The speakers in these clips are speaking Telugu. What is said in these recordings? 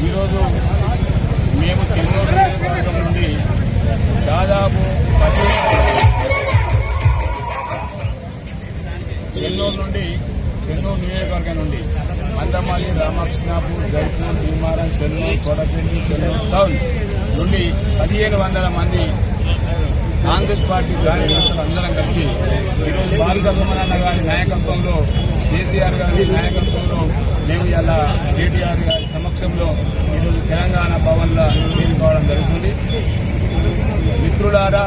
ఈరోజు మేము చెన్నూరు నియోజకవర్గం నుండి దాదాపు చెన్నూరు నియోజకవర్గం నుండి మందమల్లి, రామకృష్ణాపూర్, జైపూర్, భీమారం, చెన్నూరు, కొడపల్లి, చెన్నూరు టౌన్ నుండి 1500 మంది కాంగ్రెస్ పార్టీ కార్యకర్తలు అందరం కలిసి ఈరోజు బాలిక సుమనన్న గారి నాయకత్వంలో, కేసీఆర్ గారి నాయకత్వంలో మేము ఇలా కేటీఆర్ గారి సమక్షంలో ఈరోజు తెలంగాణ భవన్లో చేరుకోవడం జరుగుతుంది. మిత్రులారా,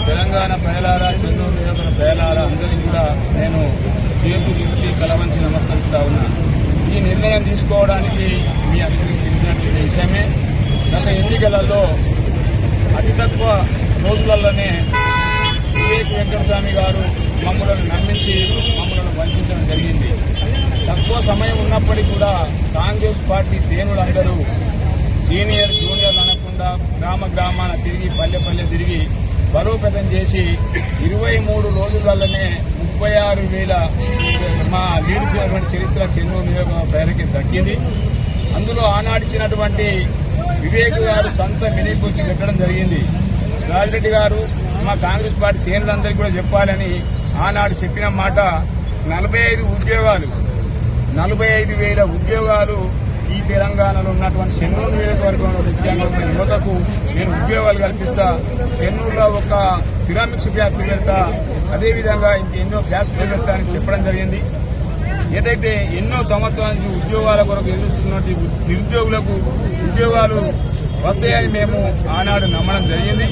తెలంగాణ ప్రజలారా, చెన్నూరు నియోజకవర్గ ప్రజలారా అందరికీ కూడా నేను చేతులు ఎత్తి కలవంచి నమస్కరిస్తా ఉన్నా. ఈ నిర్ణయం తీసుకోవడానికి మీ అందరికీ తెలిసినటువంటి విషయమే. గత ఎన్నికలలో అతి తక్కువ రోజులలోనే వివేక్ వెంకటస్వామి గారు మమ్మల్ని నమ్మించి మమ్మల్ని వంచడం జరిగింది. తక్కువ సమయం ఉన్నప్పటికీ కూడా కాంగ్రెస్ పార్టీ శ్రేణులందరూ సీనియర్ జూనియర్లు అనకుండా గ్రామాన తిరిగి పల్లె తిరిగి బలోపేతం చేసి 23 రోజులలోనే 36,000 మా లీడ్ చేసినటువంటి చరిత్ర చెన్నూరు నియోజకవర్గ ప్రజలకి దక్కింది. అందులో ఆనాడిచ్చినటువంటి వివేక్ గారు సొంత మినీ పోస్ట్ పెట్టడం జరిగింది. రాజిరెడ్డి గారు మా కాంగ్రెస్ పార్టీ శ్రేణులందరికీ కూడా చెప్పాలని ఆనాడు చెప్పిన మాట 45,000 ఉద్యోగాలు ఈ తెలంగాణలో ఉన్నటువంటి చెన్నూరు నియోజకవర్గంలో నిత్యంగా యువతకు నేను ఉద్యోగాలు కల్పిస్తా, చెన్నూరులో ఒక సిరామిక్స్ ఫ్యాక్టరీ పెడతా, అదేవిధంగా ఇంకెన్నో ఫ్యాక్టరీలు పెడతా అని చెప్పడం జరిగింది. ఏదైతే ఎన్నో సంవత్సరాల నుంచి ఉద్యోగాల కొరకు ఎదురుస్తున్నటువంటి నిరుద్యోగులకు ఉద్యోగాలు వస్తాయని మేము ఆనాడు నమ్మడం జరిగింది.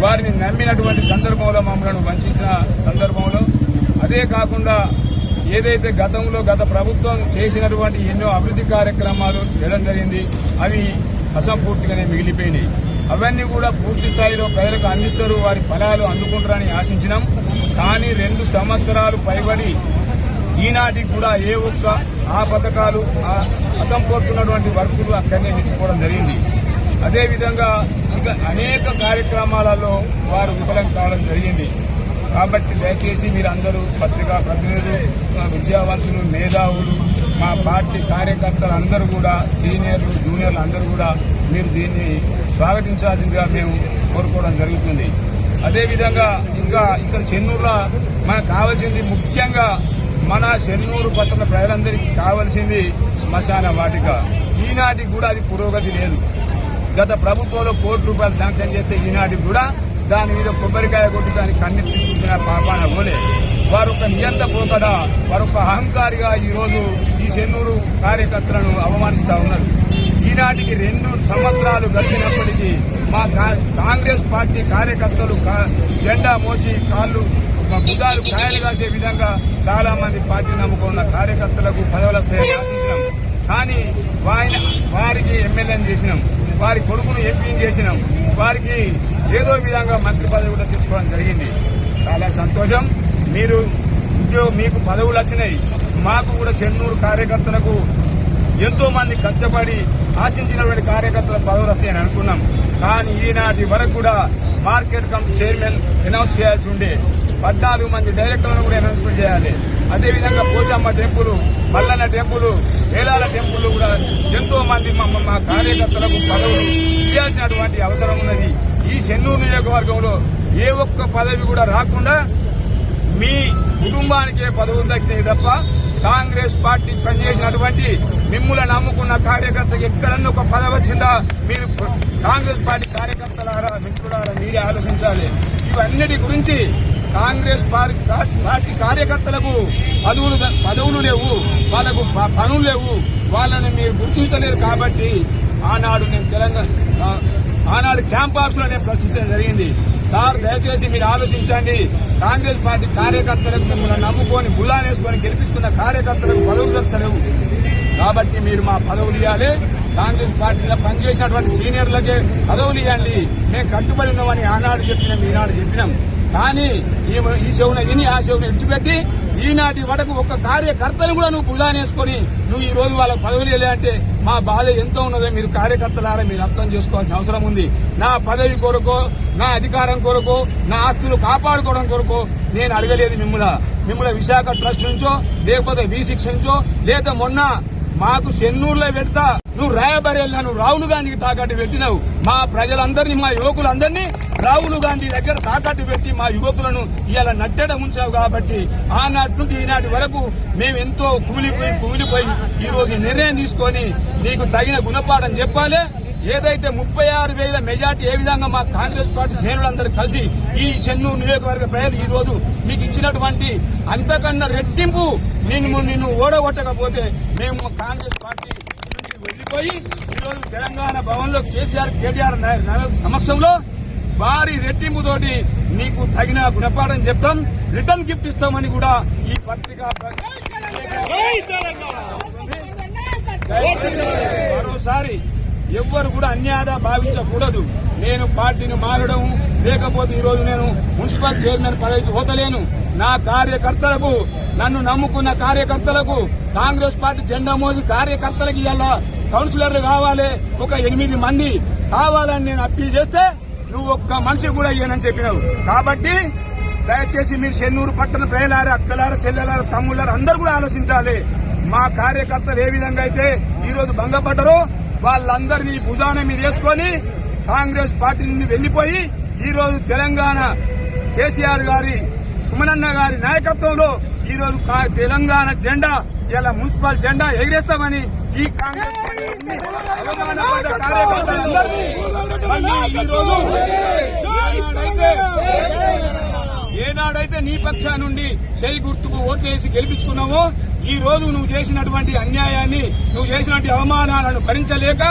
వారిని నమ్మినటువంటి సందర్భంలో మమ్మల్ని వంచిన సందర్భంలో, అదే కాకుండా ఏదైతే గత ప్రభుత్వం చేసినటువంటి ఎన్నో అభివృద్ధి కార్యక్రమాలు చేయడం జరిగింది, అవి అసంపూర్తిగానే మిగిలిపోయినాయి. అవన్నీ కూడా పూర్తి స్థాయిలో ప్రజలకు అందిస్తారు, వారి ఫలాలు అందుకుంటారని ఆశించినాం. కానీ 2 సంవత్సరాలు పైబడి ఈనాటికి కూడా ఏ ఒక్క ఆ పథకాలు అసంపూర్తున్నటువంటి వర్కులు అక్కడనే నిలిచిపోవడం జరిగింది. అదేవిధంగా ఇంకా అనేక కార్యక్రమాలలో వారు విఫలం కావడం జరిగింది. కాబట్టి దయచేసి మీరందరూ పత్రికా ప్రతినిధులు, విద్యావంతులు, మేధావులు, మా పార్టీ కార్యకర్తలు అందరూ కూడా సీనియర్లు జూనియర్లు అందరూ కూడా మీరు దీన్ని స్వాగతించాల్సిందిగా మేము కోరుకోవడం జరుగుతుంది. అదేవిధంగా ఇంకా ఇక్కడ చెన్నూరులో మనకు కావాల్సింది, ముఖ్యంగా మన చెన్నూరు పట్టణ ప్రజలందరికీ కావాల్సింది శ్మశాన వాటిక. ఈనాటికి కూడా అది పురోగతి లేదు. గత ప్రభుత్వంలో ₹1 కోటి శాంక్షన్ చేస్తే ఈనాటికి కూడా దాని మీద కొబ్బరికాయ కొట్టి దాన్ని కన్నెత్తి చూసిన పాపాన పోలే. వారొక నియంత పోకడా, వారొక అహంకారిగా ఈరోజు ఈ చెన్నూరు కార్యకర్తలను అవమానిస్తా ఉన్నారు. ఈనాటికి 2 సంవత్సరాలు గడిచినప్పటికీ మా కాంగ్రెస్ పార్టీ కార్యకర్తలు జెండా మోసి కాళ్ళు బుధాలు కాయలు కాసే విధంగా చాలా మంది పార్టీ నమ్ముకున్న కార్యకర్తలకు పదవులు వస్తాయని ఆశించినాం. కానీ వారికి ఎమ్మెల్యేని చేసినాం, వారి కొడుకును ఎంపీని చేసినాం, వారికి ఏదో విధంగా మంత్రి పదవి కూడా తెచ్చుకోవడం జరిగింది. చాలా సంతోషం. మీకు పదవులు వచ్చినాయి, మాకు కూడా చెన్నూరు కార్యకర్తలకు ఎంతో మంది కష్టపడి ఆశించినటువంటి కార్యకర్తల పదవులు వస్తాయని అనుకున్నాం. కానీ ఈనాటి వరకు కూడా మార్కెట్ కమిటీ చైర్మన్ అనౌన్స్ చేయాల్సి ఉండే, 14 మంది డైరెక్టర్లను కూడా అనౌన్స్మెంట్ చేయాలి. అదేవిధంగా Pochamma temple, Mallanna temple, Velala temple కూడా ఎంతో మంది మా కార్యకర్తలకు పదవులు ఇవ్వాల్సినటువంటి అవసరం ఉన్నది. ఈ చెన్నూరు నియోజకవర్గంలో ఏ ఒక్క పదవి కూడా రాకుండా మీ కుటుంబానికే పదవులు దక్కినాయి తప్ప కాంగ్రెస్ పార్టీ పనిచేసినటువంటి మిమ్ములను నమ్ముకున్న కార్యకర్తకి ఎక్కడన్నా ఒక పదవి వచ్చిందా? మీరు కాంగ్రెస్ పార్టీ కార్యకర్తలారా, మిత్రులారా, మీరే ఆలోచించాలి. ఇవన్నిటి గురించి కాంగ్రెస్ పార్టీ కార్యకర్తలకు పదవులు లేవు, వాళ్ళకు పనులు లేవు, వాళ్ళని మీరు గుర్తించలేరు. కాబట్టి ఆనాడు క్యాంప్ ఆఫీసులో నేను ప్రశ్నించడం జరిగింది. సార్, దయచేసి మీరు ఆలోచించండి. కాంగ్రెస్ పార్టీ కార్యకర్తలకు మిమ్మల్ని నమ్ముకొని బుల్లానేసుకొని గెలిపించుకున్న కార్యకర్తలకు పదవులు దక్కలేవు. కాబట్టి మీరు మా పదవులు ఇవ్వాలి. కాంగ్రెస్ పార్టీలో పనిచేసినటువంటి సీనియర్లకే పదవులు ఇవ్వండి. మేము కట్టుబడి ఉన్నామని ఆనాడు చెప్పినాం, ఈనాడు చెప్పినాం. కానీ ఈ చెవున విని ఆ చెవున విడిచిపెట్టి ఈనాటి వరకు ఒక్క కార్యకర్తను కూడా నువ్వు భుజానేసుకొని నువ్వు ఈ రోజు వాళ్ళ పదవులు అంటే మా బాధ ఎంతో ఉన్నదో మీరు కార్యకర్తలారా మీరు అర్థం చేసుకోవాల్సిన అవసరం ఉంది. నా పదవి కొరకు, నా అధికారం కొరకు, నా ఆస్తులు కాపాడుకోవడం కొరకు నేను అడగలేదు మిమ్మల్ని విశాఖ ట్రస్ట్ నుంచో లేకపోతే V6 నుంచో లేదా మొన్న మాకు చెన్నూరులో పెడతా నువ్వు రాయబరేలా నువ్వు రాహుల్ గాంధీకి తాకట్టు పెట్టినావు. మా ప్రజలందరినీ, మా యువకులందరినీ రాహుల్ గాంధీ దగ్గర తాకట్టు పెట్టి మా యువకులను ఇలా నట్టేట ఉంచావు. కాబట్టి ఆనాటి నుండి ఈనాటి వరకు మేము ఎంతో కుమిలిపోయి ఈ రోజు నిర్ణయం తీసుకొని నీకు తగిన గుణపాఠం చెప్పాలి. ఏదైతే 36,000 మెజార్టీ ఏ విధంగా మా కాంగ్రెస్ పార్టీ శ్రేణులందరూ కలిసి ఈ చెన్నూరు నియోజకవర్గ ప్రజలు ఈ రోజు మీకు ఇచ్చినటువంటి అంతకన్నా రెట్టింపు నిన్ను ఓడగొట్టకపోతే మేము కాంగ్రెస్ పార్టీ నుంచి వెళ్లిపోయి ఈ రోజు తెలంగాణ భవన్ లో కేటీఆర్ సమక్షంలో భారీ రెట్టింపుతోటి నీకు తగిన గుణపాఠం చెప్తాం, రిటర్న్ గిఫ్ట్ ఇస్తామని కూడా ఈ పత్రిక మరోసారి ఎవ్వరు కూడా అన్యాయంగా భావించకూడదు. నేను పార్టీని మారడం లేకపోతే ఈ రోజు నేను మున్సిపల్ చైర్మన్ పదవికి పోతలేను. నా కార్యకర్తలకు, నన్ను నమ్ముకున్న కార్యకర్తలకు, కాంగ్రెస్ పార్టీ జెండా మోసి కార్యకర్తలకు ఇలా కౌన్సిలర్లు కావాలి, ఒక 8 మంది కావాలని నేను అప్పీల్ చేస్తే నువ్వు ఒక్క మనిషి కూడా ఇయ్యనని చెప్పినావు. కాబట్టి దయచేసి మీరు చెన్నూరు పట్టణ ప్రజలారా, అక్కలారా, చెల్లెలారా, తమ్ముళ్ళారా అందరూ కూడా ఆలోచించాలి. మా కార్యకర్తలు ఏ విధంగా అయితే ఈ రోజు భంగపడ్డారో వాళ్ళందరినీ భుజాన మీద వేసుకొని కాంగ్రెస్ పార్టీ నుండి వెళ్లిపోయి ఈ రోజు తెలంగాణ కేసీఆర్ గారి, సుమనన్న గారి నాయకత్వంలో ఈ రోజు తెలంగాణ జెండా ఇలా మున్సిపల్ జెండా ఎగిరేస్తామని ఈ కాంగ్రెస్ అవమానపడ్డ కార్యకర్తలందరినీ ఈ రోజు ఏనాడైతే నీ పక్షా నుండి చేయి గుర్తుకు ఓట్లేసి గెలిపించుకున్నావో ఈ రోజు నువ్వు చేసినటువంటి అన్యాయాన్ని, నువ్వు చేసినటువంటి అవమానాలను భరించలేక